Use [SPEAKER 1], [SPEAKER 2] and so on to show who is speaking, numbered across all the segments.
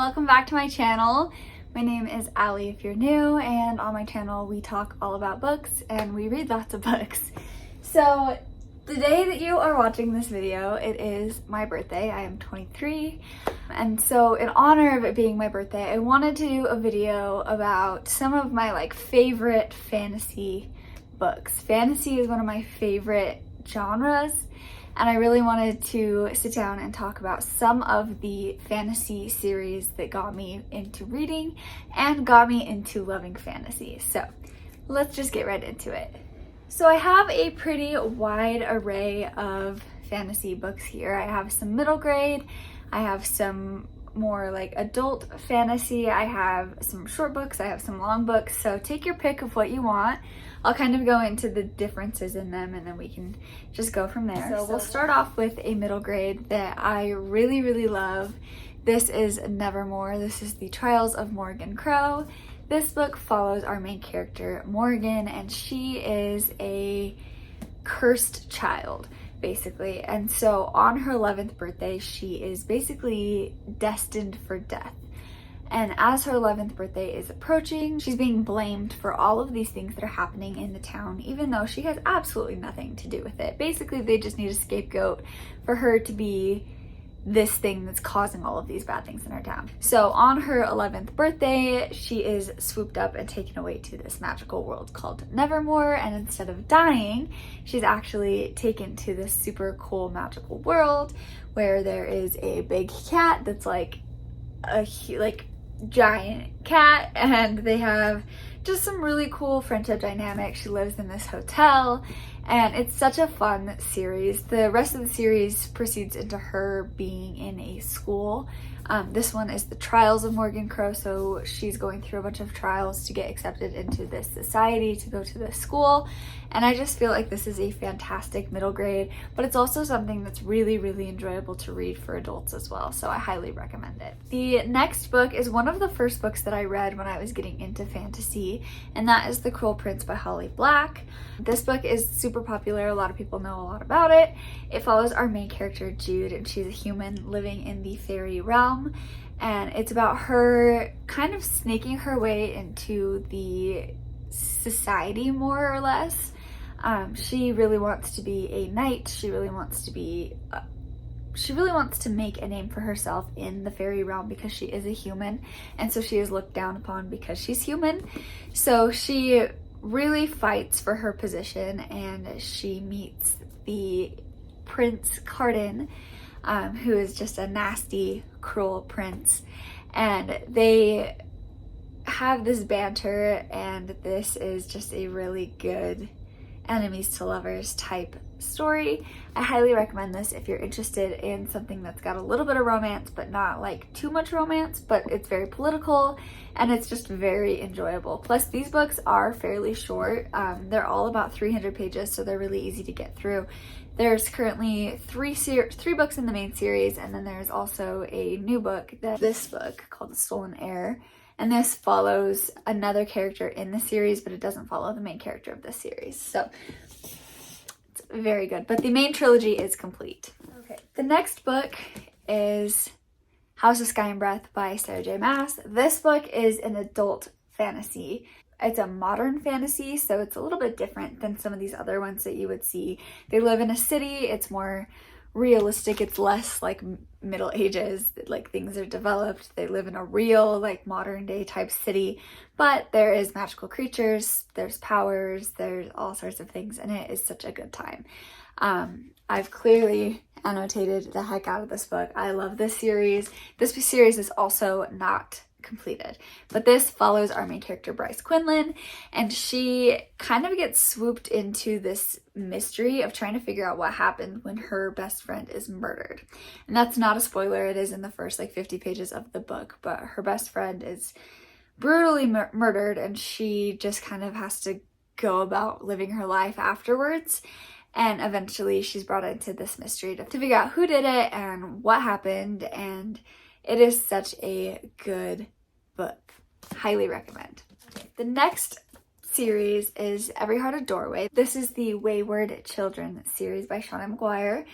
[SPEAKER 1] welcome back to my channel. My name is Allie if you're new, and on my channel we talk all about books and we read lots of books. So the day that you are watching this video, it is my birthday. I am 23, and so in honor of it being my birthday, I wanted to do a video about some of my favorite fantasy books. Fantasy is one of my favorite genres, and I really wanted to sit down and talk about some of the fantasy series that got me into reading and got me into loving fantasy. So let's just get right into it. So I have a pretty wide array of fantasy books here. I have some middle grade, I have some more adult fantasy, I have some short books, I have some long books, so take your pick of what you want. I'll kind of go into the differences in them and then we can just go from there. So we'll start off with a middle grade that I really love. This is Nevermore. This is the Trials of Morgan Crow. This book follows our main character, Morgan, and she is a cursed child, basically. And so on her 11th birthday, she is basically destined for death. And as her 11th birthday is approaching, she's being blamed for all of these things that are happening in the town, even though she has absolutely nothing to do with it. Basically, they just need a scapegoat for her to be this thing that's causing all of these bad things in her town. So on her 11th birthday, she is swooped up and taken away to this magical world called Nevermore, and instead of dying, she's actually taken to this super cool magical world where there is a big cat that's a giant cat, and they have just some really cool friendship dynamics. She lives in this hotel, and it's such a fun series. The rest of the series proceeds into her being in a school. This one is the Trials of Morgan Crow, so she's going through a bunch of trials to get accepted into this society, to go to this school, and I just feel like this is a fantastic middle grade, but it's also something that's really enjoyable to read for adults as well, so I highly recommend it. The next book is one of the first books that I read when I was getting into fantasy, and that is The Cruel Prince by Holly Black. This book is super popular. A lot of people know a lot about it. It follows our main character, Jude, and she's a human living in the fairy realm, and it's about her kind of snaking her way into the society, more or less. She really wants to be a knight. She really wants to make a name for herself in the fairy realm because she is a human, and so she is looked down upon because she's human. So she really fights for her position, and she meets the Prince Cardin, who is just a nasty, cruel prince, and they have this banter, and this is just a really good enemies to lovers type story. I highly recommend this if you're interested in something that's got a little bit of romance, but not too much romance, but it's very political and it's just very enjoyable. Plus, these books are fairly short. They're all about 300 pages, so they're really easy to get through. There's currently three books in the main series, and then there's also a new book, this book called The Stolen Heir. And this follows another character in the series, but it doesn't follow the main character of this series. So it's very good. But the main trilogy is complete. Okay. The next book is House of Sky and Breath by Sarah J. Maas. This book is an adult fantasy. It's a modern fantasy, so it's a little bit different than some of these other ones that you would see. They live in a city. It's more realistic. It's less Middle Ages, things are developed. They live in a real modern day type city, but there is magical creatures, there's powers, there's all sorts of things, and it is such a good time. I've clearly annotated the heck out of this book. I love this series. This series is also not completed, but this follows our main character, Bryce Quinlan, and she kind of gets swooped into this mystery of trying to figure out what happened when her best friend is murdered. And that's not a spoiler, it is in the first 50 pages of the book, but her best friend is brutally murdered, and she just kind of has to go about living her life afterwards. And eventually she's brought into this mystery to figure out who did it and what happened, and it is such a good book. Highly recommend. Okay. The next series is Every Heart a Doorway. This is the Wayward Children series by Shauna McGuire.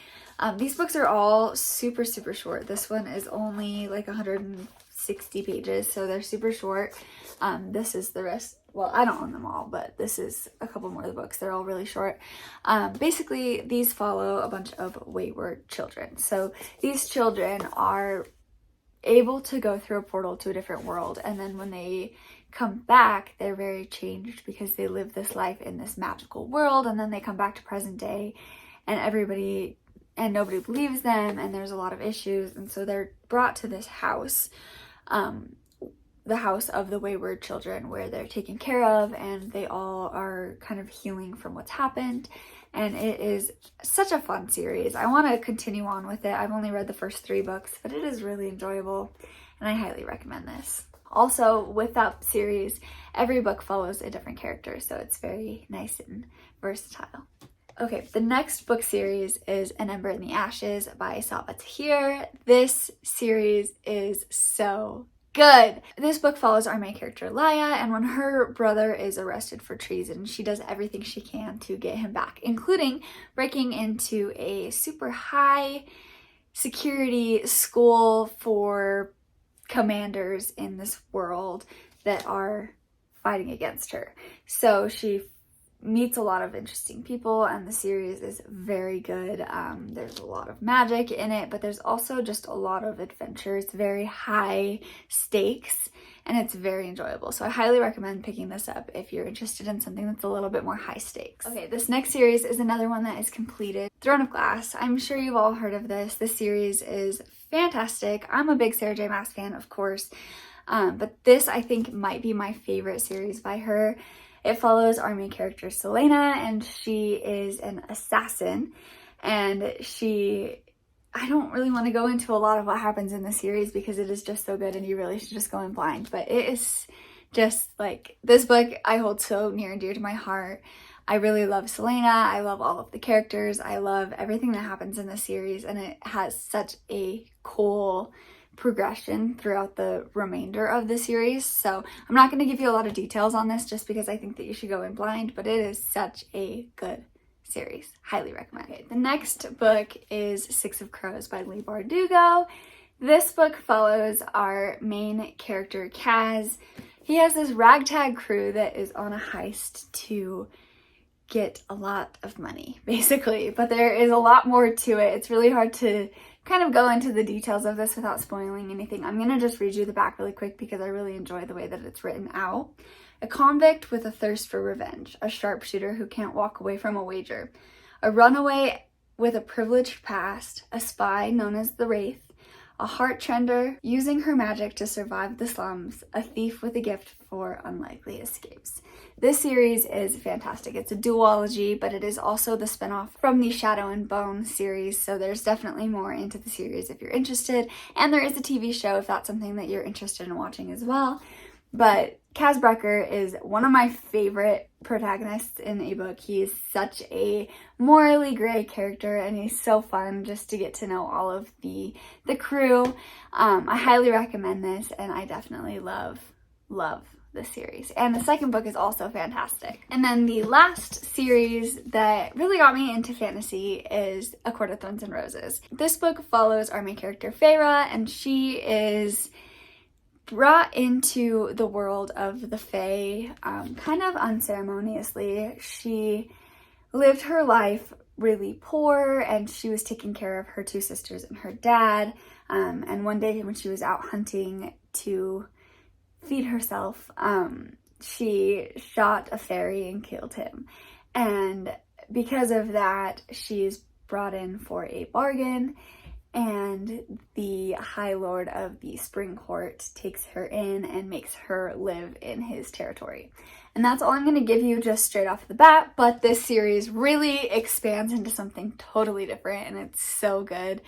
[SPEAKER 1] These books are all super short. This one is only 160 60 pages, so they're super short. This is the rest. Well, I don't own them all, but this is a couple more of the books. They're all really short. Basically, these follow a bunch of wayward children. So these children are able to go through a portal to a different world, and then when they come back, they're very changed because they live this life in this magical world, and then they come back to present day, and nobody believes them, and there's a lot of issues, and so they're brought to this house, the house of the wayward children, where they're taken care of, and they all are kind of healing from what's happened. And it is such a fun series. I want to continue on with it. I've only read the first 3 books, but it is really enjoyable, and I highly recommend this. Also, with that series, every book follows a different character, so it's very nice and versatile. Okay, the next book series is An Ember in the Ashes by Sabaa Tahir. This series is so good. This book follows our main character, Laya, and when her brother is arrested for treason, she does everything she can to get him back, including breaking into a super high security school for commanders in this world that are fighting against her. So she meets a lot of interesting people, and the series is very good. There's a lot of magic in it, but there's also just a lot of adventure. It's very high stakes, and it's very enjoyable. So I highly recommend picking this up if you're interested in something that's a little bit more high stakes. Okay, this next series is another one that is completed. Throne of Glass. I'm sure you've all heard of this. This series is fantastic. I'm a big Sarah J. Maas fan, of course, but this I think might be my favorite series by her. It follows our main character, Selena, and she is an assassin, and I don't really want to go into a lot of what happens in the series because it is just so good and you really should just go in blind, but it is just like, this book I hold so near and dear to my heart. I really love Selena. I love all of the characters. I love everything that happens in the series, and it has such a cool progression throughout the remainder of the series. So I'm not going to give you a lot of details on this just because I think that you should go in blind, but it is such a good series. Highly recommend it. The next book is Six of Crows by Leigh Bardugo. This book follows our main character, Kaz. He has this ragtag crew that is on a heist to get a lot of money, basically, but there is a lot more to it. It's really hard to kind of go into the details of this without spoiling anything. I'm going to just read you the back really quick because I really enjoy the way that it's written out. A convict with a thirst for revenge, a sharpshooter who can't walk away from a wager, a runaway with a privileged past, a spy known as the Wraith, a heart trender using her magic to survive the slums, a thief with a gift for unlikely escapes. This series is fantastic. It's a duology, but it is also the spinoff from the Shadow and Bone series, so there's definitely more into the series if you're interested, and there is a TV show if that's something that you're interested in watching as well. But Kaz Brekker is one of my favorite protagonists in a book. He is such a morally gray character, and he's so fun just to get to know all of the crew. I highly recommend this, and I definitely love this series. And the second book is also fantastic. And then the last series that really got me into fantasy is A Court of Thorns and Roses. This book follows our main character, Feyre, and she is brought into the world of the Fae kind of unceremoniously. She lived her life really poor, and she was taking care of her 2 sisters and her dad. And one day when she was out hunting to feed herself, she shot a fairy and killed him. And because of that, she's brought in for a bargain, and the High Lord of the Spring Court takes her in and makes her live in his territory. And that's all I'm going to give you just straight off the bat, but this series really expands into something totally different, and it's so good.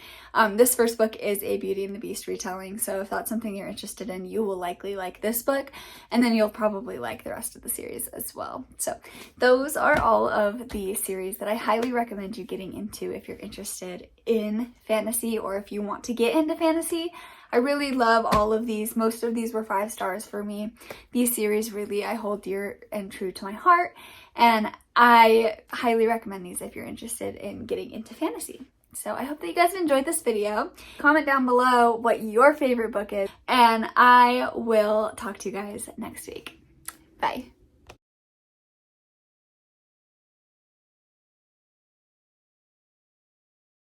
[SPEAKER 1] This first book is a Beauty and the Beast retelling, so if that's something you're interested in, you will likely like this book, and then you'll probably like the rest of the series as well. So those are all of the series that I highly recommend you getting into if you're interested in fantasy, or if you want to get into fantasy. I really love all of these. Most of these were 5 stars for me. These series really I hold dear and true to my heart, and I highly recommend these if you're interested in getting into fantasy. So I hope that you guys enjoyed this video. Comment down below what your favorite book is, and I will talk to you guys next week. Bye.